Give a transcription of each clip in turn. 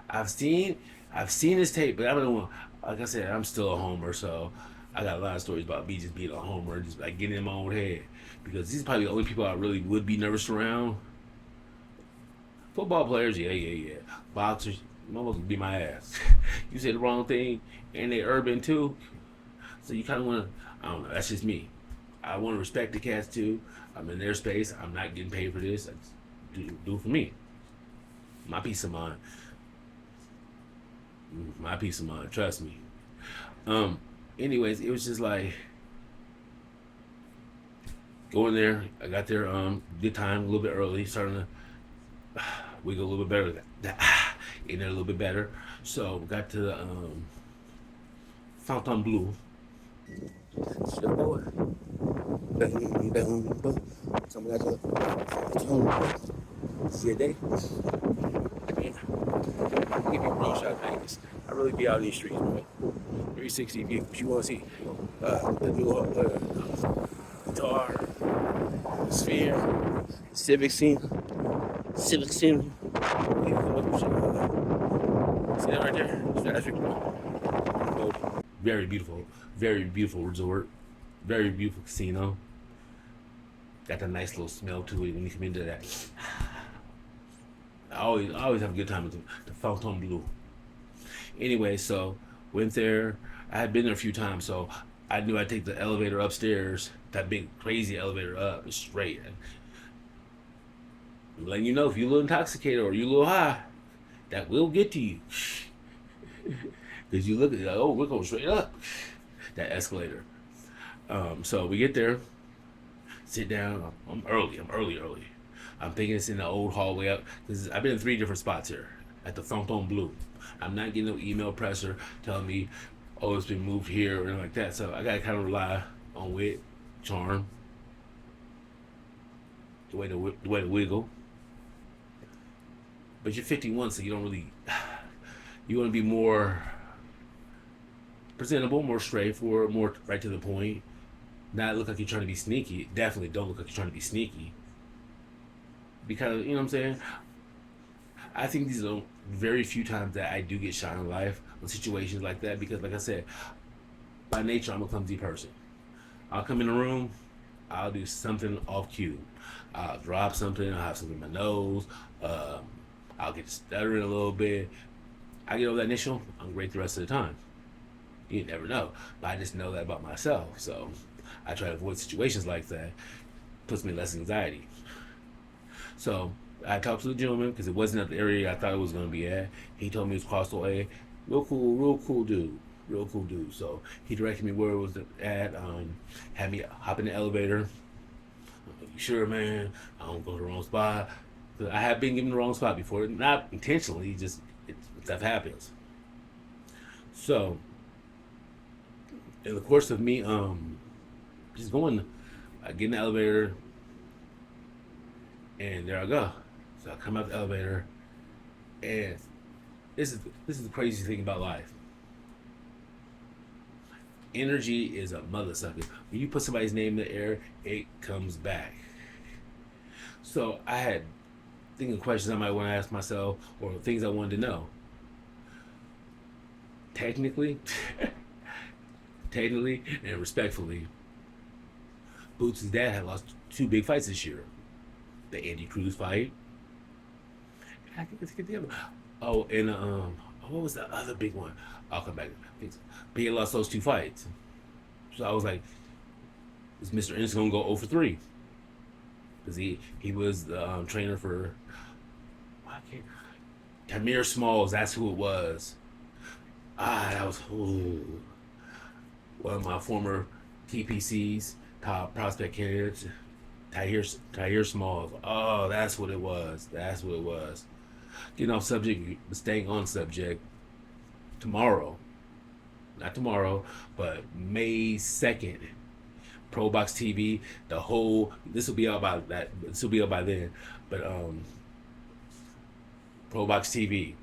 I've seen I've seen his tape, but I don't know. Like I said, I'm still a homer, so I got a lot of stories about me just being a homer, just like getting in my own head. Because these are probably the only people I really would be nervous around. Football players, yeah, yeah, yeah. Boxers, motherfuckers beat my ass. You say the wrong thing, and they urban too. So you kind of want to, I don't know, that's just me. I want to respect the cats too. I'm in their space. I'm not getting paid for this. I just do it for me. My peace of mind. My peace of mind. Trust me. Um. Anyways, it was just like going there. I got there good time, a little bit early, starting to wiggle a little bit better. In there a little bit better. So got to the Fontainebleau. It's your boy. Something like that. See a day. Man, give me a real shot of Vegas. I really be out in these streets, man. 360 view. If you want to see the new guitar, sphere, civic scene. Civic scene. See that right there? That's very beautiful resort, very beautiful casino. Got that nice little smell to it when you come into that. I always have a good time with the Fontainebleau. Anyway, so went there. I had been there a few times, so I knew I'd take the elevator upstairs, that big crazy elevator up straight. I'm letting you know if you're a little intoxicated or you're a little high, that will get to you. Because you look at it, like, oh, we're going straight up that escalator. So we get there, sit down. I'm early. I'm thinking it's in the old hallway up because I've been in 3 different spots here at the Fontainebleau. I'm not getting no email presser telling me, oh, it's been moved here or anything like that. So I gotta kind of rely on wit, charm, the way to wiggle. But you're 51, so you don't really. You want to be more presentable, more straightforward, more right to the point. Not look like you're trying to be sneaky. Definitely don't look like you're trying to be sneaky. Because you know what I'm saying. I think these are very few times that I do get shot in life in situations like that. Because, like I said, by nature I'm a clumsy person. I'll come in a room, I'll do something off cue. I'll drop something. I'll have something in my nose. Um, I'll get stuttering a little bit. I get over that initial, I'm great the rest of the time. You never know. But I just know that about myself. So I try to avoid situations like that. Puts me less anxiety. So I talked to the gentleman because it wasn't at the area I thought it was going to be at. He told me it was Coastal A. Real cool dude. Real cool dude. So he directed me where it was at. Had me hop in the elevator. I'm like, you sure, man? I don't go to the wrong spot. I have been given the wrong spot before. Not intentionally, just stuff happens. So in the course of me just going, I get in the elevator and there I go. So I come out the elevator and this is the crazy thing about life. Energy is a mother sucker. When you put somebody's name in the air, it comes back. So I had thinking questions I might want to ask myself or things I wanted to know. Technically, technically and respectfully, Boots' dad had lost 2 big fights this year. The Andy Cruz fight. I think it's get the other. Oh, and what was the other big one? I'll come back. But he lost those 2 fights. So I was like, is Mr. Ennis gonna go 0 for 3? Because he was the trainer for I can't, Tamir Smalls. That's who it was. That was one of my former TPCs, top prospect candidates, Tahir Smalls. Oh, that's what it was. That's what it was. Getting off subject, staying on subject. Tomorrow, not tomorrow, but May 2nd, ProBox TV. The whole this will be out by that. This will be out by then, but ProBox TV,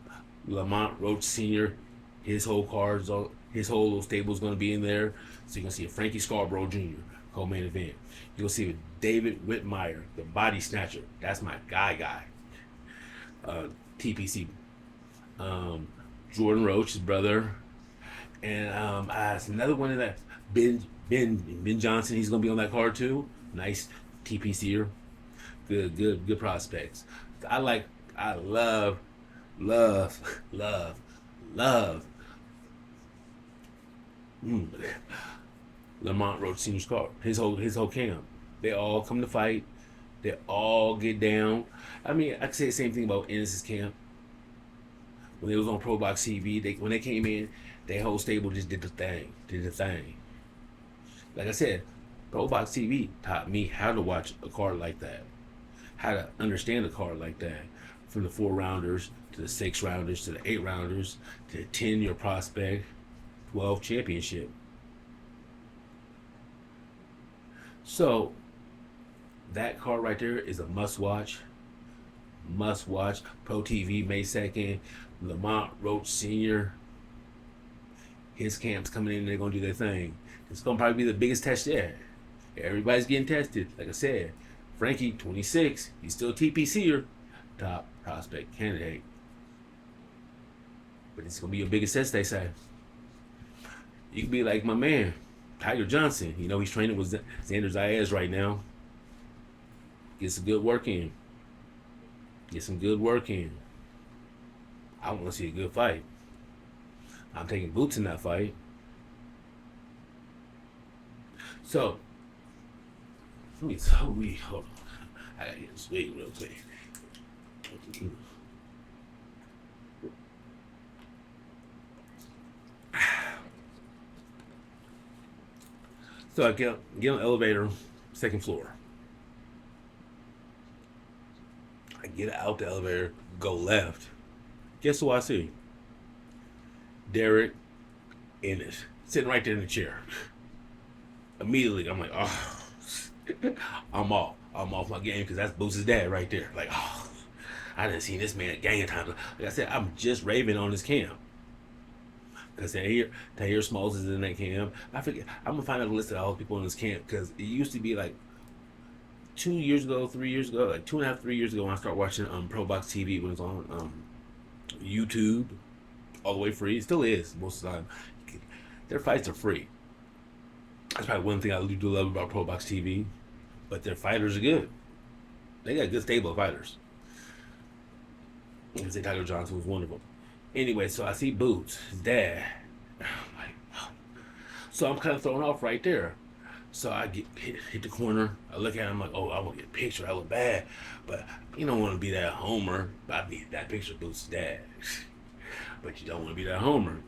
Lamont Roach Sr. His whole cards, his whole little stable is going to be in there. So you're going to see a Frankie Scarborough Jr. co-main event. You'll see a David Whitmire, the body snatcher. That's my guy. TPC. um, Jordan Roach, his brother, and another one of that Ben Johnson. He's gonna be on that card too. Nice TPCer. Good prospects. I like, I love, love, love. Mm. Lamont Roach Sr.'s card. His whole camp. They all come to fight. They all get down. I mean, I could say the same thing about Ennis's camp. When they was on ProBox TV, when they came in, their whole stable just did the thing. Like I said, ProBox TV taught me how to watch a card like that, how to understand a card like that, from the 4 rounders to the 6 rounders to the 8 rounders to the 10-year prospect, 12 championship. So that card right there is a must watch. Must watch. Pro TV May 2nd. Lamont Roach Sr. His camp's coming in. They're gonna do their thing. It's gonna probably be the biggest test yet. Everybody's getting tested. Like I said, Frankie, 26. He's still a TPCer, top prospect candidate. But it's gonna be your biggest test, they say. You can be like my man, Tiger Johnson. You know he's training with Xander Zayas right now. Get some good work in. Get some good work in. I want to see a good fight. I'm taking Boots in that fight. So, hold on. I gotta get this wig real quick. So I get on the elevator, 2nd floor. I get out the elevator, go left. Guess who I see? Derek Ennis, sitting right there in the chair. Immediately, I'm like, oh, I'm off my game, because that's Boots' dad right there. Like, oh, I didn't see this man at gang time. Like I said, I'm just raving on his camp. Because Tahir Smalls is in that camp. I forget. I'm gonna find out a list of all the people in this camp, because it used to be like 2 years ago, 3 years ago, like 2.5, 3 years ago, when I started watching ProBox TV when it was on YouTube, all the way free. It still is most of the time. Their fights are free. That's probably one thing I do love about ProBox TV. But their fighters are good. They got a good stable of fighters. I can say Tiger Johnson was one of them. Anyway, so I see Boots, his dad. I'm like, oh. So I'm kind of thrown off right there. So I get hit the corner. I look at him like, oh, I want to get a picture. I look bad. But you don't want to be that homer. But I need that picture of Boots' dad. But you don't want to be that homer.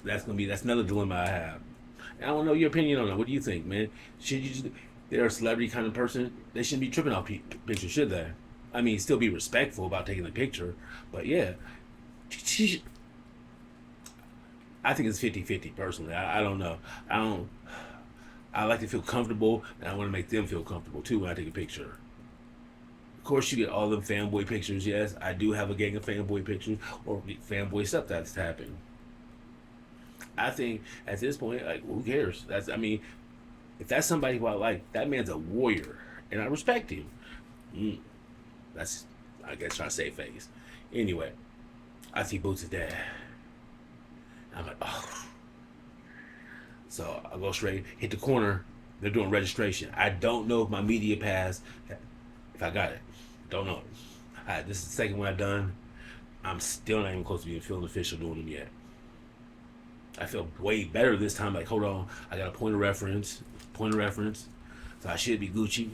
That's another dilemma I have. And I want to know your opinion on that. What do you think, man? Should you just, they're a celebrity kind of person. They shouldn't be tripping off pictures, should they? I mean, still be respectful about taking the picture. But yeah, I think it's 50-50 personally. I don't know. I like to feel comfortable, and I want to make them feel comfortable too when I take a picture. Of course, you get all them fanboy pictures. Yes, I do have a gang of fanboy pictures or fanboy stuff that's happened. I think at this point, like, who cares? If that's somebody who I like, that man's a warrior, and I respect him. That's, I guess, trying to save face. Anyway, I see Boots' dad. I'm like, oh. So I go straight, hit the corner. They're doing registration. I don't know if my media pass, if I got it. Don't know. This is the second one I've done. I'm still not even close to being feeling official doing them yet. I feel way better this time. Like, hold on, I got a point of reference. So I should be Gucci.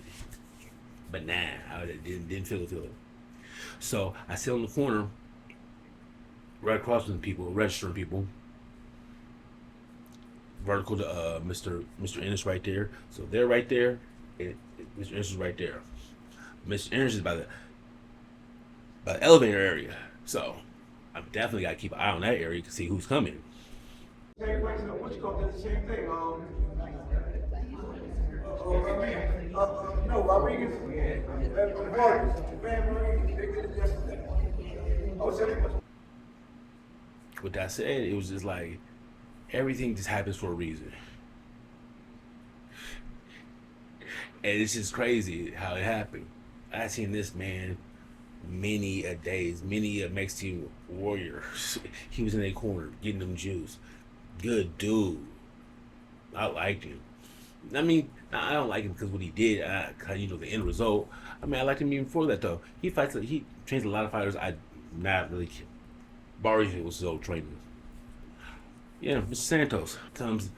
But nah, I didn't feel it. So I sit on the corner, right across from the people, registering people. Vertical to Mr. Ennis right there. So they're right there, and Mr. Ennis is right there. Mr. Ennis is by the elevator area. So I definitely got to keep an eye on that area to see who's coming. What you call the same thing? No, Rodriguez. With that said, it was just like everything just happens for a reason. And it's just crazy how it happened. I seen this man many a days, many a Mexican warrior. He was in a corner getting them juice. Good dude. I liked him. I mean, I don't like him because what he did, the end result. I mean, I liked him even before that, though. He trains a lot of fighters I not really care. Barry was his old trainer. Yeah, Mr. Santos comes,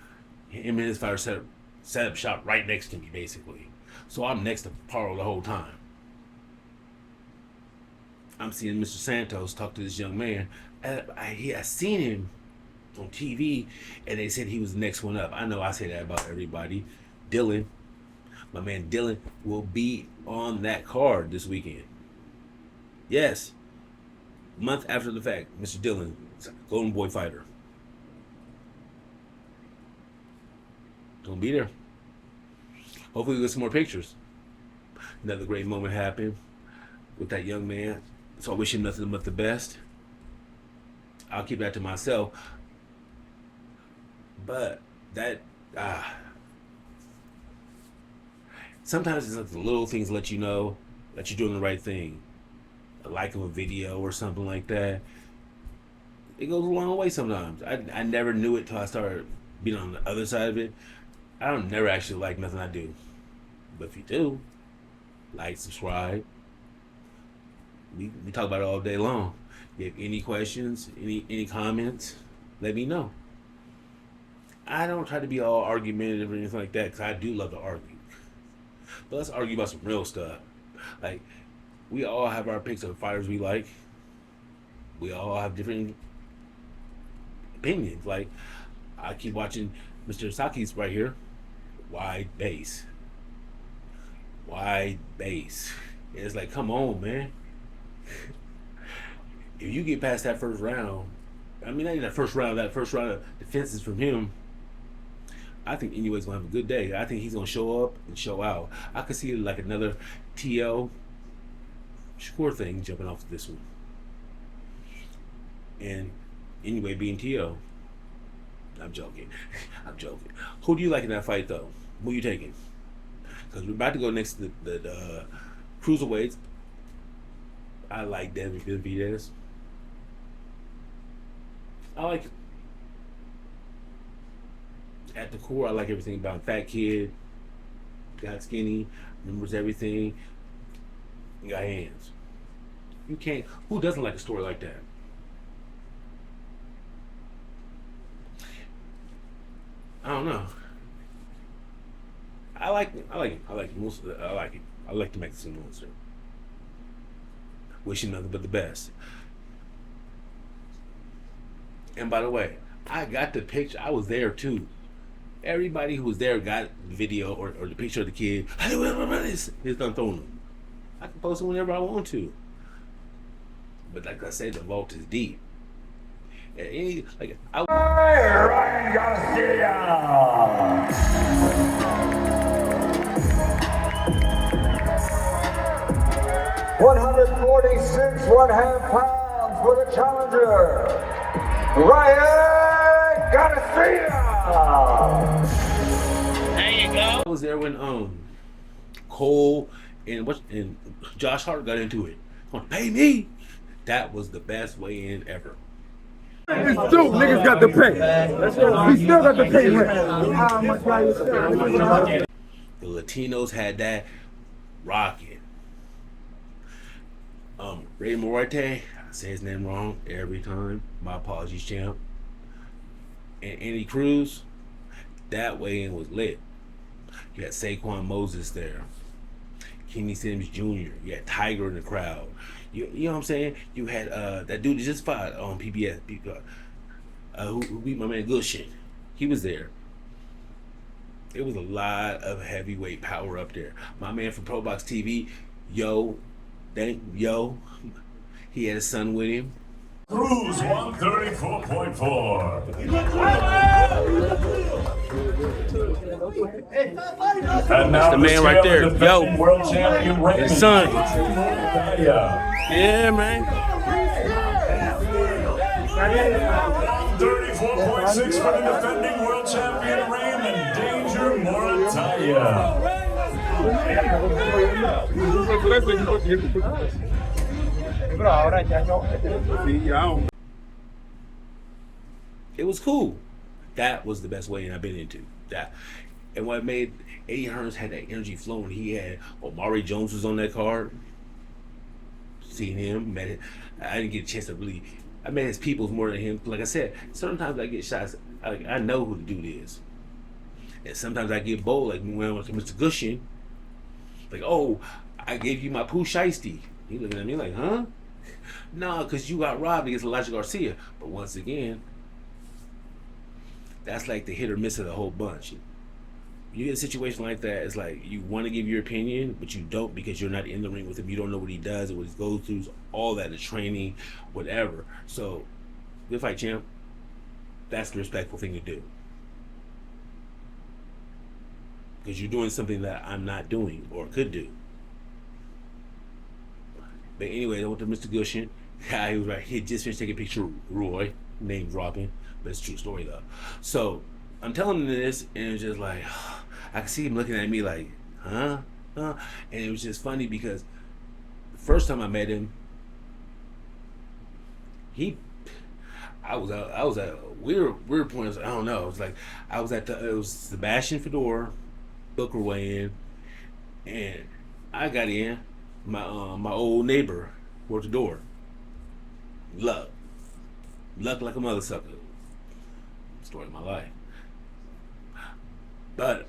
him and his fighter set up shop right next to me, basically. So I'm next to Parra the whole time. I'm seeing Mr. Santos talk to this young man. I seen him on TV, and they said he was the next one up. I know I say that about everybody. Dylan, my man Dylan, will be on that card this weekend. Yes, month after the fact, Mr. Dylan, Golden Boy fighter, gonna be there. Hopefully, we get some more pictures. Another great moment happened with that young man. So I wish him nothing but the best. I'll keep that to myself. But that, sometimes it's like the little things let you know that you're doing the right thing. A like of a video or something like that. It goes a long way sometimes. I never knew it till I started being on the other side of it. I don't never actually like nothing I do. But if you do, like, subscribe. We talk about it all day long. If you have any questions, any comments, let me know. I don't try to be all argumentative or anything like that, because I do love to argue. But let's argue about some real stuff. Like, we all have our picks of fighters we like. We all have different opinions. Like, I keep watching Mr. Saki's right here. Wide base. Wide base. And it's like, come on, man. If you get past that first round, I mean, not even that first round of defenses from him, I think anybody's gonna have a good day. I think he's gonna show up and show out. I could see like another TL Shakur thing jumping off of this one. And anyway, being TL, I'm joking. I'm joking. Who do you like in that fight, though? Who you taking? Because we're about to go next to the cruiserweights. I like BHBayBiasBoxing. I like, at the core, I like everything about him. Fat kid, got skinny, remembers everything, got hands. You can't, who doesn't like a story like that? I don't know. I like him. I like the Mexican monster. Wish him nothing but the best. And by the way, I got the picture. I was there too. Everybody who was there got the video or the picture of the kid. It's done thrown them. I can post it whenever I want to. But like I said, the vault is deep. And Ryan Garcia! 146 1/2 pounds for the challenger, Ryan Garcia. There you go. I was there when Cole and Josh Hart got into it. Want to pay me? That was the best weigh-in ever. It's true, niggas got to pay. We still got to pay rent. The Latinos had that rocking. Ray Morte, I say his name wrong every time. My apologies, champ. And Andy Cruz, that weigh-in was lit. You had Saquon Moses there. Kenny Sims Jr. You had Tiger in the crowd. You know what I'm saying? You had that dude that just fought on PBS, who beat my man Gushin. He was there. It was a lot of heavyweight power up there. My man from ProBox TV, he had his son with him. Cruz 134.4. That's the man right there. World champion His son. Yeah, man. 34.6 for the defending world champion Raymond Danger Morataya. It was cool. That was the best weigh-in I've been into. That, and what made Eddie Hearns had that energy flowing. He had Omari Jones was on that card. Seen him, met him. I didn't get a chance to really. I met his peoples more than him. Like I said, sometimes I get shots. I know who the dude is, and sometimes I get bold. Like when I went to Mr. Gushin, like, oh, I gave you my Pooh Shiesty. He looking at me like, huh? No, because you got robbed against Elijah Garcia. But once again, that's like the hit or miss of the whole bunch. You get a situation like that, it's like you want to give your opinion, but you don't because you're not in the ring with him. You don't know what he does or what he goes through, all that, the training, whatever. So, good fight, champ. That's the respectful thing to do. Because you're doing something that I'm not doing or could do. But anyway, I went to Mr. Gushin. Yeah, he was right. He had just finished taking a picture of Roy, name dropping, but it's a true story though. So I'm telling him this, and it's just like, I could see him looking at me like, huh? And it was just funny because the first time I met him, I was at a weird point. I don't know. It was like it was Sebastian Fedor, Booker weigh-in, and I got in. My old neighbor worked the door. Luck like a mother sucker. Story of my life. But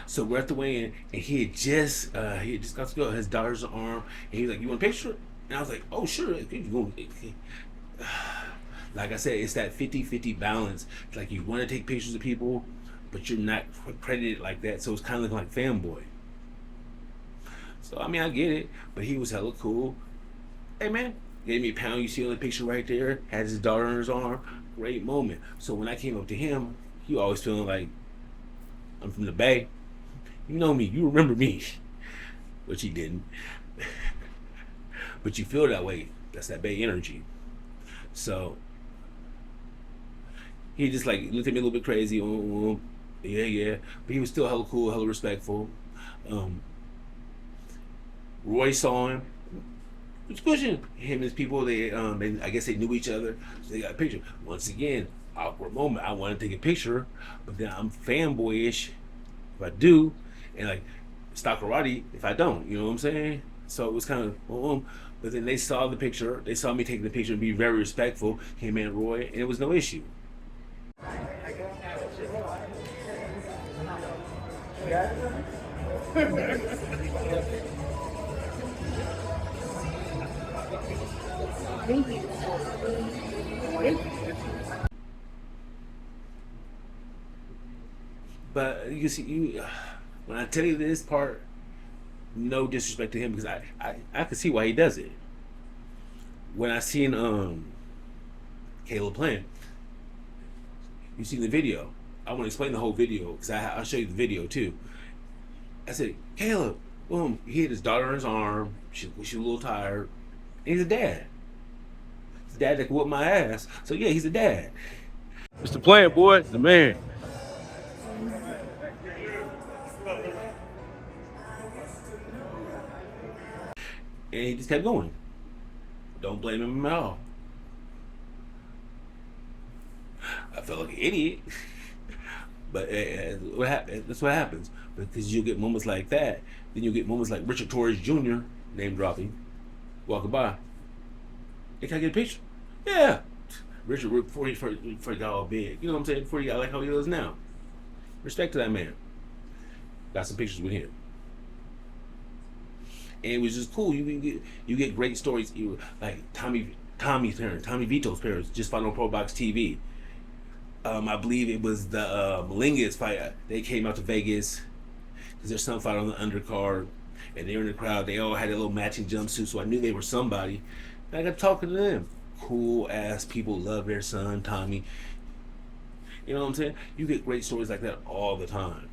so we're at the weigh-in, and he had just got to go. His daughter's arm, and he was like, "You want a picture?" And I was like, "Oh, sure." Like I said, it's that 50-50 balance. It's like you want to take pictures of people, but you're not credited like that. So it's kind of like Fanboy. So I mean, I get it, but he was hella cool. Hey man, gave me a pound. You see on the picture right there, had his daughter on his arm. Great moment. So when I came up to him, he always feeling like I'm from the Bay. You know me, you remember me, which he didn't. But you feel that way. That's that Bay energy. So he just like looked at me a little bit crazy. Yeah, but he was still hella cool, hella respectful. Roy saw him. He was pushing him and his people. They I guess they knew each other, so they got a picture. Once again, awkward moment. I want to take a picture, but then I'm fanboyish if I do, and like stalkerati if I don't. You know what I'm saying? So it was kind of but then they saw the picture. They saw me taking the picture and be very respectful. Him and Roy, and it was no issue. But you see, when I tell you this part, no disrespect to him, because I can see why he does it. When I seen Caleb playing, you see the video. I want to explain the whole video because I'll show you the video too. I said, Caleb, boom, he hit his daughter on his arm. She was a little tired. And he's a dad. He's a dad that can whoop my ass. So yeah, he's a dad. Mr. Playing Boy, the man. And he just kept going. Don't blame him at all. I felt like an idiot. But that's what happens. Because you get moments like that. Then you get moments like Richard Torres Jr., name dropping, walking by. Hey, can I get a picture? Yeah. Richard, before he got all big. You know what I'm saying? Before he got like how he is now. Respect to that man. Got some pictures with him. And it was just cool. You get great stories. Like Tommy's parents, Tommy Vito's parents, just fought on ProBox TV. I believe it was the Malingas fight. They came out to Vegas because their son fought on the undercard, and they were in the crowd. They all had a little matching jumpsuit, so I knew they were somebody. And I got talking to them. Cool ass people, love their son Tommy. You know what I'm saying? You get great stories like that all the time.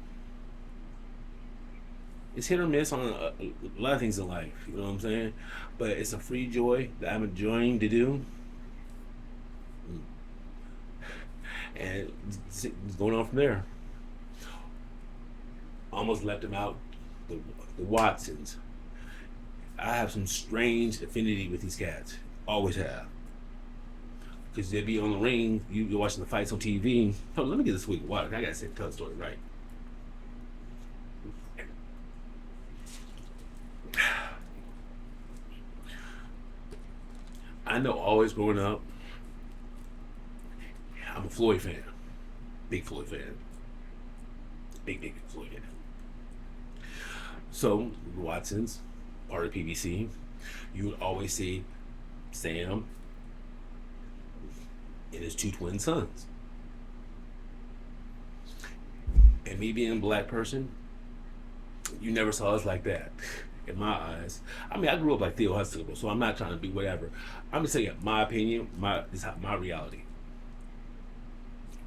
It's hit or miss on a lot of things in life, you know what I'm saying? But it's a free joy that I'm enjoying to do. And it's going on from there. Almost left him out, the Watsons. I have some strange affinity with these cats. Always have. Because they'd be on the ring, you're watching the fights on TV. Oh, let me get this swig of water. I gotta tell the story right. I know always growing up, I'm a Floyd fan. Big Floyd fan. Big Floyd fan. So, Watson's, part of PBC, you would always see Sam and his 2 twin sons. And me being a black person, you never saw us like that. In my eyes, I mean, I grew up like Theo Huxtable, so I'm not trying to be whatever. I'm just saying my opinion, this is my reality.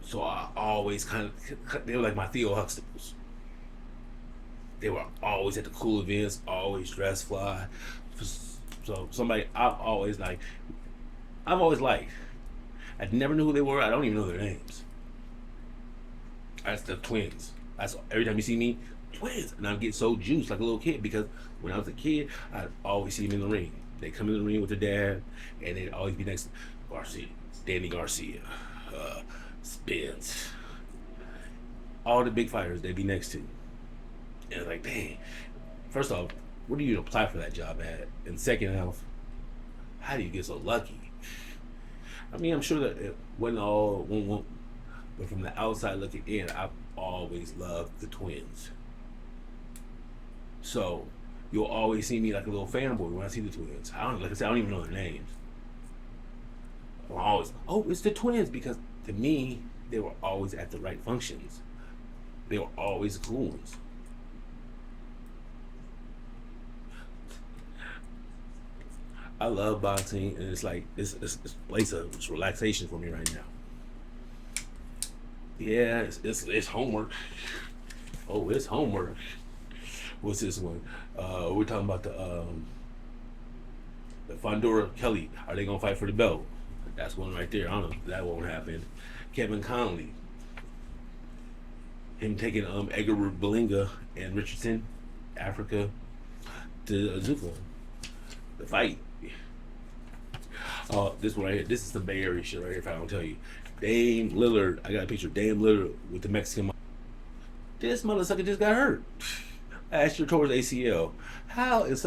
So I always they were like my Theo Huxtables. They were always at the cool events, always dressed fly. So somebody I've always liked. I never knew who they were. I don't even know their names. That's the twins. That's every time you see me, twins, and I get so juiced like a little kid because when I was a kid, I'd always see them in the ring. They come in the ring with their dad, and they'd always be next to Garcia, Danny Garcia, Spence, all the big fighters they'd be next to. And like, dang, first off, where do you apply for that job at? And second off, how do you get so lucky? I mean, I'm sure that it wasn't all one, but from the outside looking in, I've always loved the twins. So you'll always see me like a little fanboy when I see the twins. I don't even know their names. I'm always, oh, it's the twins, because to me, they were always at the right functions. They were always the cool ones. I love boxing, and it's like it's a place of relaxation for me right now. Yeah, it's homework. Oh, it's homework. What's this one? We're talking about the Fondora Kelly. Are they gonna fight for the belt? That's one right there. I don't know if that won't happen. Kevin Conley. Him taking Edgar Berlanga and Richardson, Africa, to Azuka. The fight. Oh, this one right here. This is some Bay Area shit right here, if I don't tell you. Dame Lillard. I got a picture of Dame Lillard with the Mexican. This motherfucker just got hurt. Last year towards ACL. How is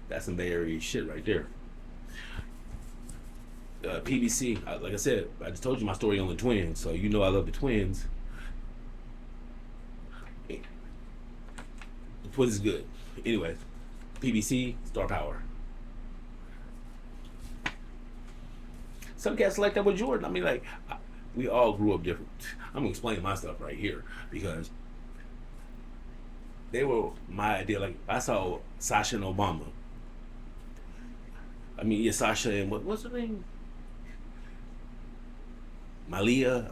that's some Bay Area shit right there. PBC, like I said, I just told you my story on the twins, so you know I love the twins. The twins is good. Anyway, PBC, star power. Some cats like that with Jordan. I mean, like, we all grew up different. I'm gonna explain my stuff right here because they were my idea. Like, I saw Sasha and Obama. I mean, yeah, Sasha and what's her name? Malia.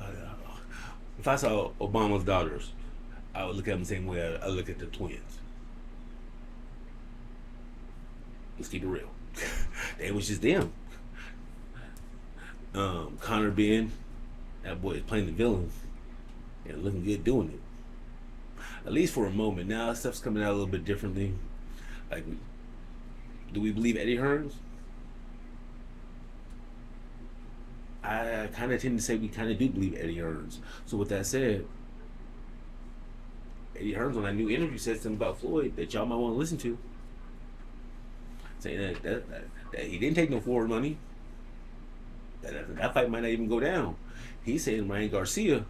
If I saw Obama's daughters, I would look at them the same way I look at the twins. Let's keep it real. They was just them. Conor Ben, that boy is playing the villain and looking good doing it. At least for a moment. Now stuff's coming out a little bit differently. Like, do we believe Eddie Hearns? I kind of tend to say we kind of do believe Eddie Hearns. So with that said, Eddie Hearns on that new interview said something about Floyd that y'all might want to listen to, saying that he didn't take no forward money. That fight might not even go down. He's saying Ryan Garcia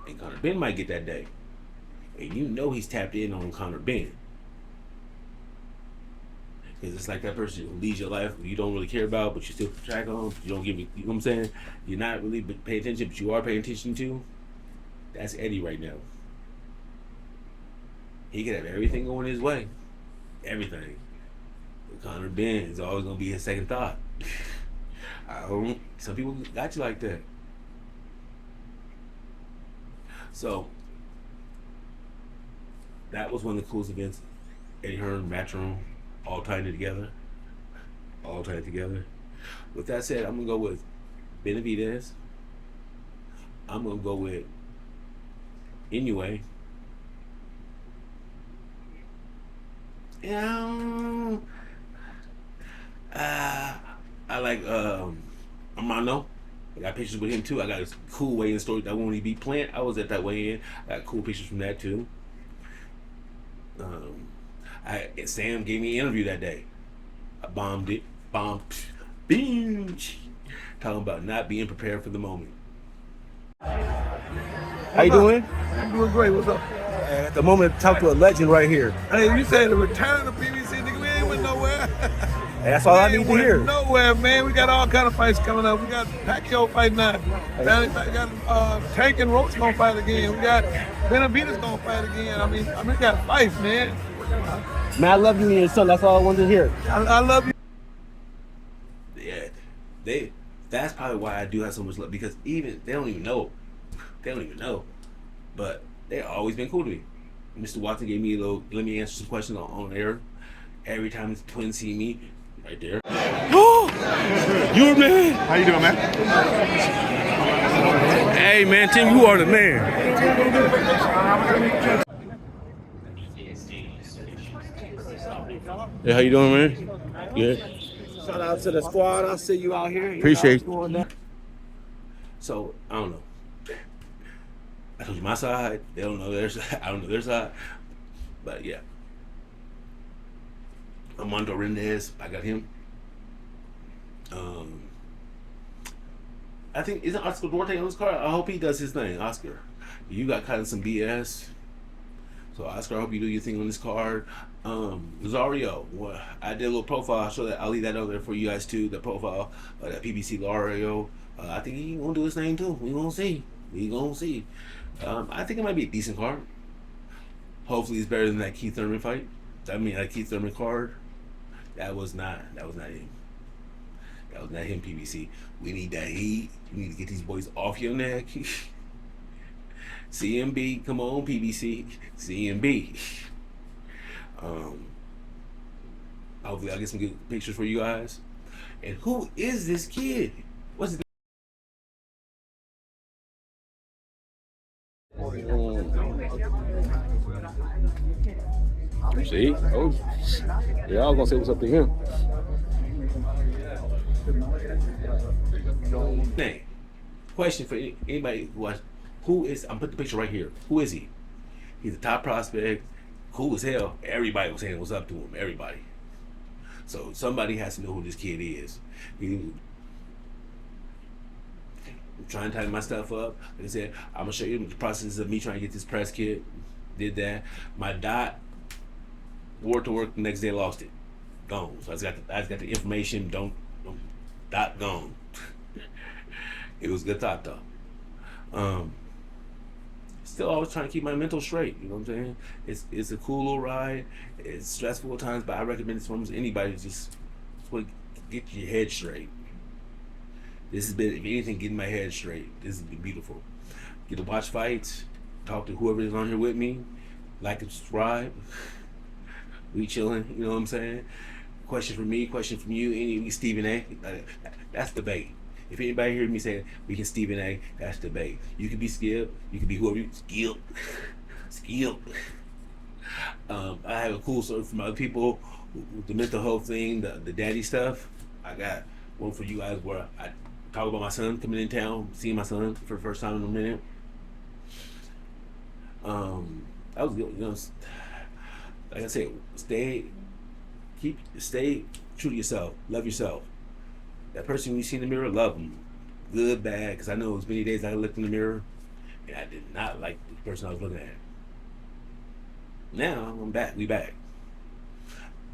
and Conor Ben might get that day. And you know he's tapped in on Conor Ben. Because it's like that person who leads your life you don't really care about, but you still keep track on. You don't give me, you know what I'm saying? You're not really paying attention, but you are paying attention to. That's Eddie right now. He could have everything going his way. Everything. But Conor Ben is always going to be his second thought. Some people got you like that. So that was one of the coolest events. Eddie Hearn, Matchroom, all tied together. All tied together. With that said, I'm gonna go with Benavidez. I'm gonna go with Inoue. Yeah. I like Armando. I got pictures with him too. I got a cool weigh-in story that won't even be planned. I was at that weigh-in. I got cool pictures from that too. Sam gave me an interview that day. I bombed it. Bombed. Binge. Talking about not being prepared for the moment. How you doing? I'm doing great. What's up? At the moment, talk to a legend right here. Hey, you said the return of PBC, nigga. We ain't went nowhere. Hey, that's all I need to hear. Nowhere, man. We got all kind of fights coming up. We got Pacquiao fighting now. We got Tank and Roach gonna fight again. We got Benavidez gonna fight again. I mean, we got fights, man. Man, I love you and your son. That's all I wanted to hear. I love you. Yeah, that's probably why I do have so much love, because even they don't even know. But they've always been cool to me. Mr. Watson gave me a little, let me answer some questions on air. Every time the twins see me, right there. You a man? How you doing, man? Hey, man, Tim, you are the man. Hey, how you doing, man? Good. Shout out to the squad. I'll see you out here. Appreciate you. So, I don't know. I told you my side. They don't know their side. I don't know their side. But yeah. Armando Rendez, I got him. I think, isn't Oscar Duarte on this card? I hope he does his thing. Oscar, you got kind of some BS. So Oscar, I hope you do your thing on this card. Rosario, well, I did a little profile. I'll leave that over there for you guys too. The profile, that PBC Lario. I think he gonna do his thing too. We gonna see. I think it might be a decent card. Hopefully, it's better than that Keith Thurman fight. I mean, that Keith Thurman card. That was not him. That was not him. PBC. We need that heat. We need to get these boys off your neck. CMB, come on, PBC. CMB. Hopefully, I'll get some good pictures for you guys. And who is this kid? What's his See? Oh, yeah, I was gonna say what's up to him. name? Question for anybody who watch. Who is? I'm putting the picture right here. Who is he? He's a top prospect. Cool as hell. Everybody was saying what's up to him. Everybody. So somebody has to know who this kid is. I'm trying to tighten my stuff up. Like I said, I'm gonna show you the process of me trying to get this press kit. Did that. My dot wore to work the next day. Lost it. Gone. So I just got the information. Don't dot gone. It was a good thought though. Still always trying to keep my mental straight. You know what I'm saying? It's a cool little ride. It's stressful at times, but I recommend this for almost anybody who just want to get your head straight. This has been, if anything, getting my head straight. This has been beautiful. Get to watch fights, talk to whoever is on here with me, like and subscribe. We chilling, you know what I'm saying? Question from me, question from you, any Stephen A. That's debate. If anybody hears me say we can Stephen A, that's debate. You can be Skip, you can be whoever you Skip. Skip. I have a cool story from other people, the mental health thing, the daddy stuff. I got one for you guys where I talk about my son coming in town, seeing my son for the first time in a minute. That was good, you know. Like I said, stay true to yourself. Love yourself. That person you see in the mirror, love them. Good, bad, because I know it was many days I looked in the mirror and I did not like the person I was looking at. Now I'm back. We back.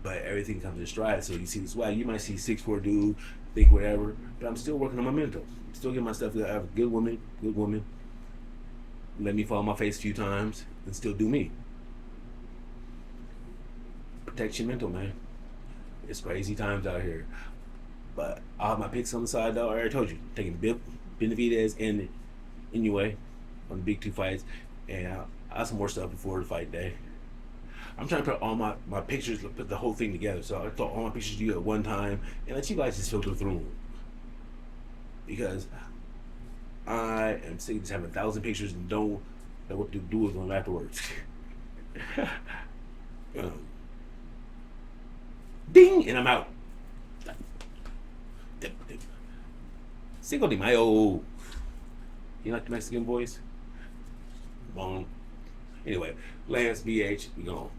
But everything comes in stride. So you see this swag. You might see 6'4" dude, think whatever, but I'm still working on my mental. Still getting my stuff together. I have a good woman. Let me fall on my face a few times and still do me. Protect your mental, man. It's crazy times out here. But I have my picks on the side though. I already told you. Taking Benavidez and Inoue on the big two fights. And I have some more stuff before the fight day. I'm trying to put all my pictures, put the whole thing together. So I thought all my pictures to you at one time and let you guys just filter through them. Because I am sick of just having 1,000 pictures and don't know what to do with them afterwards. ding, and I'm out. Cinco de Mayo. You like the Mexican voice? Boom. Anyway, Lance, BH, we gone.